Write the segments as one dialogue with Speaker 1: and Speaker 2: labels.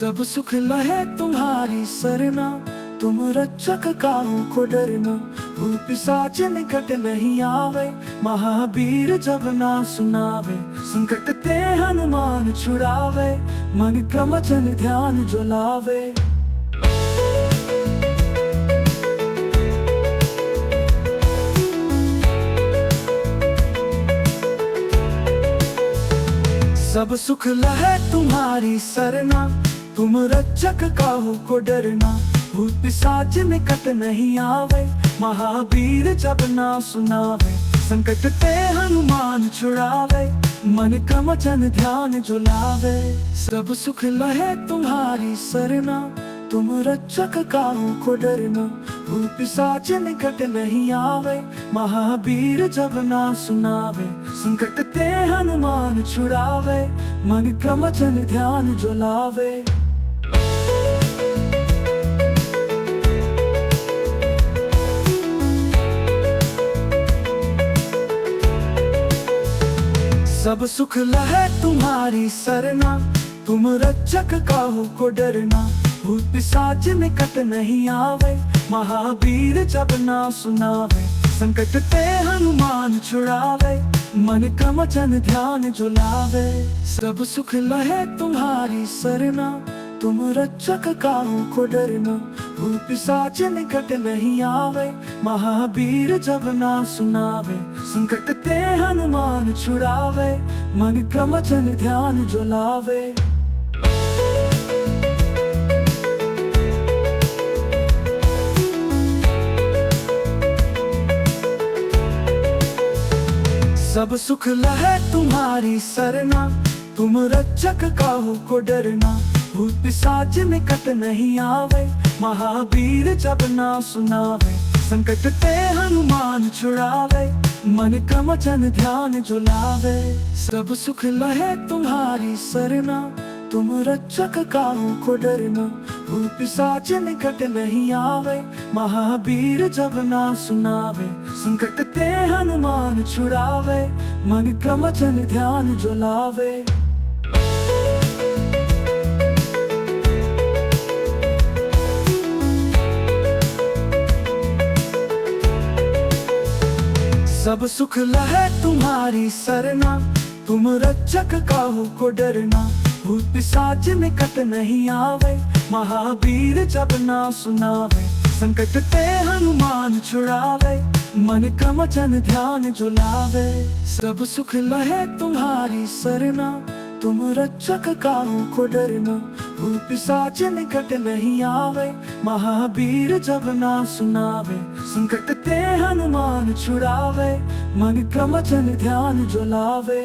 Speaker 1: सब सुख लहे तुम्हारी सरना, तुम रक्षक काहू को डरना। भूत पिशाच निकट नहीं आवे, महावीर जब ना सुनावे। संकट ते हनुमान छुड़ावे, मन क्रम वचन ध्यान जो लावे। सब सुख लहे तुम्हारी सरना, तुम रक्षक काहू को डरना। भूत पिशाच निकट नहीं आवे, महावीर जब ना सुनावे। संकट ते हनुमान छुड़ावे, मन क्रम वचन ध्यान जो लावे। सब सुख लहे तुम्हारी सरना, तुम रक्षक काहू को डरना। भूत पिशाच निकट नहीं आवे, महावीर जब ना सुनावे। संकट ते हनुमान छुड़ावे, मन क्रम वचन ध्यान जो लावे। सब सुख लहे तुम्हारी सरना, तुम रक्षक काहू को डरना। भूत पिशाच निकट नहीं आवे, महावीर जब ना सुनावे। संकट ते हनुमान छुड़ावे, मन क्रम वचन ध्यान जो लावे। सब सुख लहे तुम्हारी सरना, तुम रक्षक काहू को डरना। भूत पिशाच निकट नहीं आवे, महावीर जब ना सुनावे। संकट ते हनुमान छुड़ावे, मन क्रम वचन ध्यान जो लावे। सब सुख लहे तुम्हारी सरना, तुम रक्षक काहू को डरना। भूत पिशाच निकट नहीं आवे, महावीर जब ना सुनावे। संकट ते हनुमान छुड़ावे, मन क्रम वचन ध्यान जो लावे। सब सुख लहे तुम्हारी सरना, तुम रक्षक काहू को डरना। भूत पिशाच निकट नहीं आवे, महावीर जब ना सुनावे। संकट ते हनुमान छुड़ावे, मन क्रम वचन ध्यान जो लावे। सब सुख लहे तुम्हारी सरना, तुम रक्षक काहू को डरना। भूत पिशाच निकट नहीं आवे, महावीर जब ना सुनावे। संकट ते हनुमान छुड़ावे, मन क्रम वचन ध्यान जो लावे। सब सुख लहे तुम्हारी सरना, तुम रक्षक काहू को डरना। भूत पिशाच निकट नहीं आवे, महावीर जब ना सुनावे। संकट ते हनुमान छुड़ावे, मन क्रम वचन ध्यान जो लावे।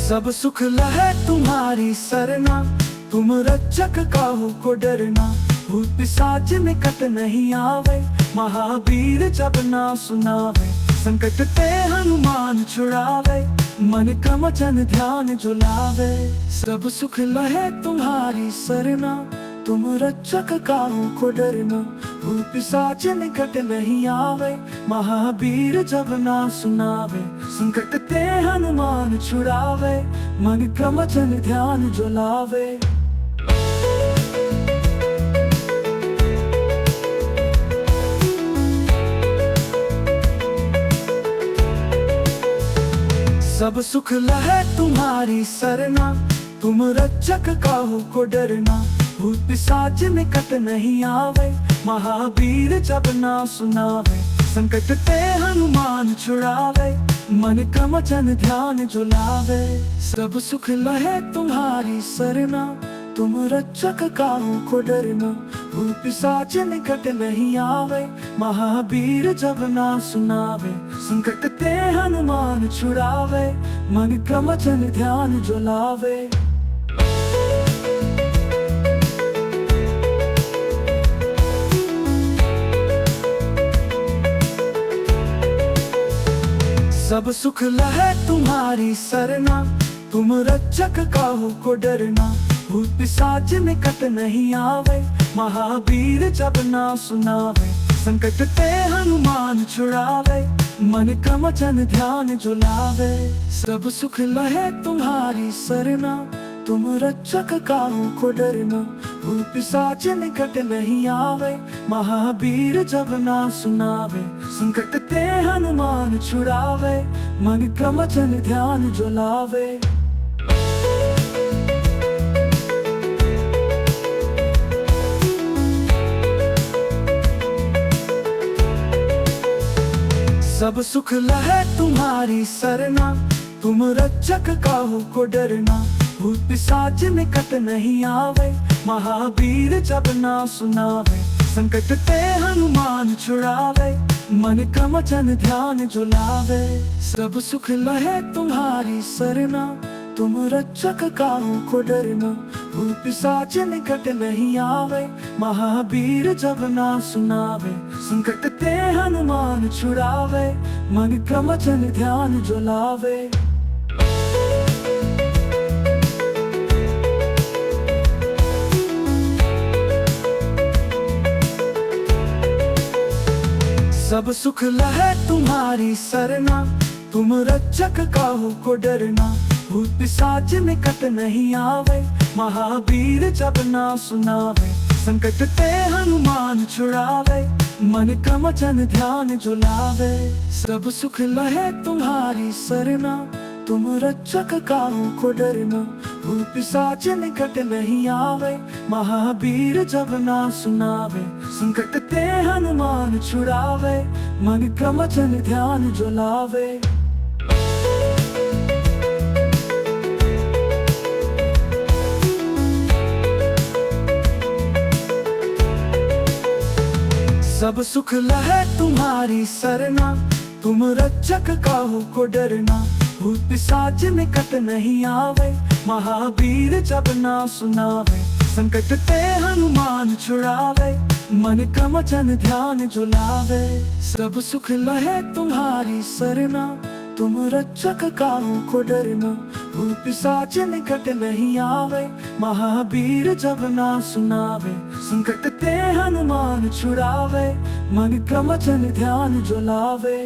Speaker 1: सब सुख लहे तुम्हारी सरना, तुम रक्षक काहू को डरना। भूत पिशाच निकट नहीं आवे, महावीर जब ना सुनावे। संकट ते हनुमान छुड़ावे, मन क्रम वचन ध्यान जो लावे। सब सुख लहे तुम्हारी सरना, तुम रक्षक काहू को डरना। भूत पिशाच निकट नहीं आवे, महावीर जब ना सुनावे। संकट ते हनुमान छुड़ावे, मन क्रम वचन ध्यान जो लावे। सब सुख लहे तुम्हारी सरना, तुम रक्षक काहू को डरना। भूत पिशाच निकट नहीं आवे, महावीर जब ना सुनावे। संकट ते हनुमान छुड़ावे, मन क्रम वचन ध्यान जो लावे। सब सुख लहे तुम्हारी सरना, तुम रक्षक काहू को डरना। भूत पिशाच निकट नहीं आवे, महावीर जब ना सुनावे। संकट ते हनुमान छुड़ावे, मन क्रम वचन ध्यान जो लावे। सब सुख लहे तुम्हारी सरना, तुम रक्षक काहू को डरना। भूत पिशाच निकट नहीं आवे, महावीर जब ना सुनावे। संकट ते हनुमान छुड़ावे, मन क्रमचन ध्यान जो लावे। सब सुख लहे तुम्हारी सरना, तुम रक्षक काहू को डरना। भूत पिशाच निकट नहीं आवे, महावीर जब ना सुनावे। संकट ते हनुमान छुड़ावे, मन क्रमचन ध्यान जो लावे। सब सुख लहे तुम्हारी सरना, तुम रक्षक काहू को डरना। भूत पिशाच निकट नहीं आवे, महावीर जब ना सुनावे। संकट ते हनुमान छुड़ावे, मन क्रमचन ध्यान जो लावे। सब सुख लहे तुम्हारी सरना, तुम रक्षक काहू को डरना। भूत पिशाच निकट नहीं आवे, महावीर जब ना सुनावे। संकट ते हनुमान छुड़ावे, मन क्रमचन ध्यान जो लावे। सब सुख लहे तुम्हारी सरना, तुम रक्षक काहू को डरना। भूत पिशाच निकट नहीं आवे, महावीर जब ना सुनावे। संकट ते हनुमान छुड़ावे, मन क्रमचन ध्यान जो लावे। सब सुख लहे तुम्हारी सरना, तुम रक्षक काहू को डरना। भूत पिशाच निकट नहीं आवे, महावीर जब ना सुनावे। संकट ते हनुमान छुड़ावे, मन क्रमचन ध्यान जो लावे। सब सुख लहे तुम्हारी सरना, तुम रक्षक काहू को डरना। भूत पिशाच निकट नहीं आवे, महावीर जब ना सुनावे। संकट ते हनुमान छुड़ावे, मन क्रमचन ध्यान जो लावे। सब सुख लहे तुम्हारी सरना, तुम रक्षक काहू को डरना। भूत पिशाच निकट नहीं आवे, महावीर जब ना सुनावे। संकट ते हनुमान छुड़ावे, मन क्रमचन ध्यान जो लावे।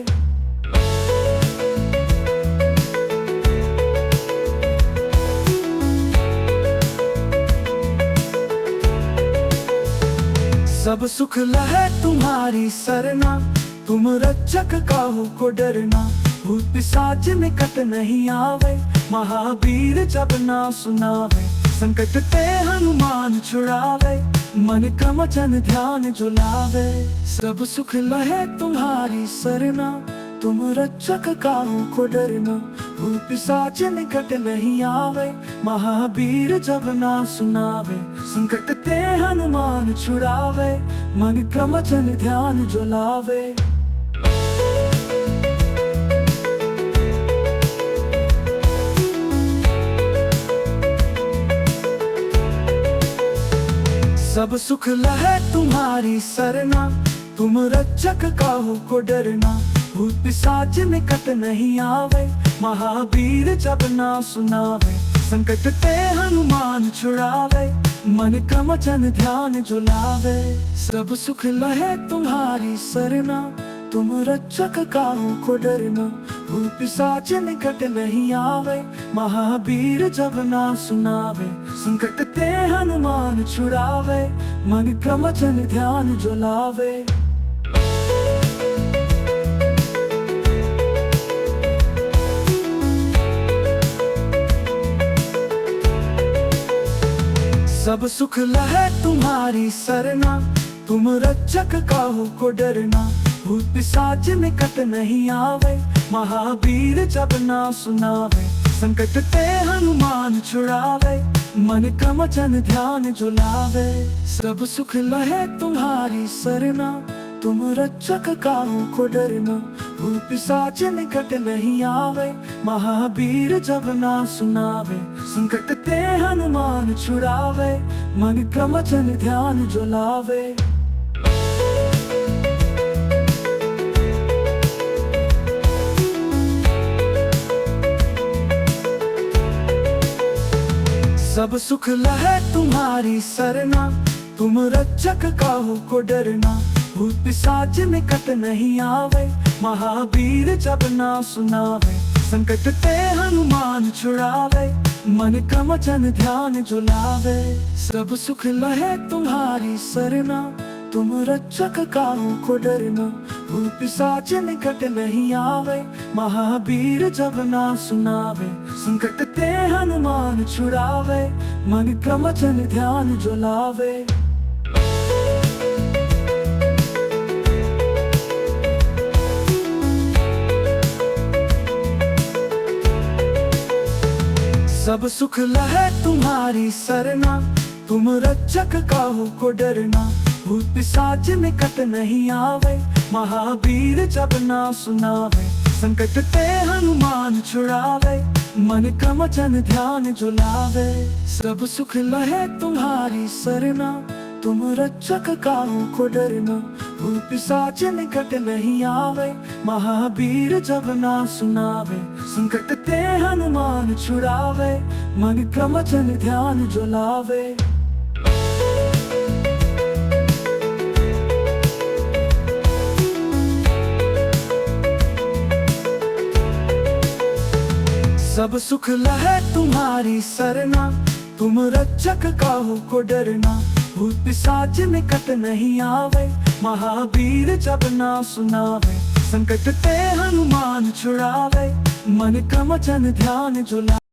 Speaker 1: सब सुख लहे तुम्हारी सरना, तुम रक्षक काहू को डरना। भूत पिशाच निकट नहीं आवे, महावीर जब ना सुनावे। संकट ते हनुमान छुड़ावे, मन क्रमचन ध्यान जो लावे। सब सुख लहे तुम्हारी सरना, तुम रक्षक काहू को डरना। भूत पिशाच निकट नहीं आवे, महावीर जब ना सुनावे। संकट ते हनुमान छुड़ावे, मन क्रमचन ध्यान जो लावे। सब सुख लहे तुम्हारी सरना, तुम रक्षक काहू को डरना। भूत पिशाच निकट नहीं आवे, महावीर जब ना सुनावे। संकट ते हनुमान छुड़ावे, मन क्रमचन ध्यान जो लावे। सब सुख लहे तुम्हारी सरना, तुम रक्षक काहू को डरना। भूत पिशाच निकट नहीं आवे, महावीर जब ना सुनावे। संकट ते हनुमान छुड़ावे, मन क्रमचन ध्यान जो लावे। सब सुख लहे तुम्हारी सरना, तुम रक्षक काहू को डरना। भूत पिशाच निकट नहीं आवे, महावीर जब ना सुनावे। संकट ते हनुमान छुड़ावे, मन क्रमचन ध्यान जो लावे। सब सुख लहे तुम्हारी सरना, तुम रक्षक काहू को डरना। भूत पिशाच निकट नहीं आवे, महावीर जब ना सुनावे। संकट ते हनुमान छुड़ावे, मन क्रमचन ध्यान जो लावे। सब सुख लहे तुम्हारी सरना, तुम रक्षक काहू को डरना। भूत पिशाच निकट नहीं आवे, महावीर जब नाम सुनावे। संकट ते हनुमान छुड़ावे, मन क्रम वचन ध्यान जो लावे। सब सुख लहे तुम्हारी सरना, तुम रक्षक काहू को डरना। भूत पिशाच निकट नहीं आवे, महावीर जब नाम सुनावे। संकट ते हनुमान छुड़ावे, मन क्रम वचन ध्यान जो लावे। सब सुख लहे तुम्हारी सरना, तुम रक्षक काहू को डरना। भूत पिशाच निकट नहीं आवे, महावीर जब नाम सुनावे। संकट ते हनुमान छुड़ावे, मन क्रम वचन ध्यान जो लावे। सब सुख लहे तुम्हारी सरना, तुम रक्षक काहू को डरना। भूत पिशाच निकट नहीं आवे, महावीर जब नाम सुनावे। संकट ते हनुमान छुड़ावे, मन क्रम वचन ध्यान जो लावे। सब सुख लहे तुम्हारी सरना, तुम रक्षक काहू को डरना। भूत पिशाच निकट नहीं आवे, महावीर जब नाम सुनावे। संकट ते हनुमान छुड़ावे, मन क्रम वचन ध्यान जो लावे।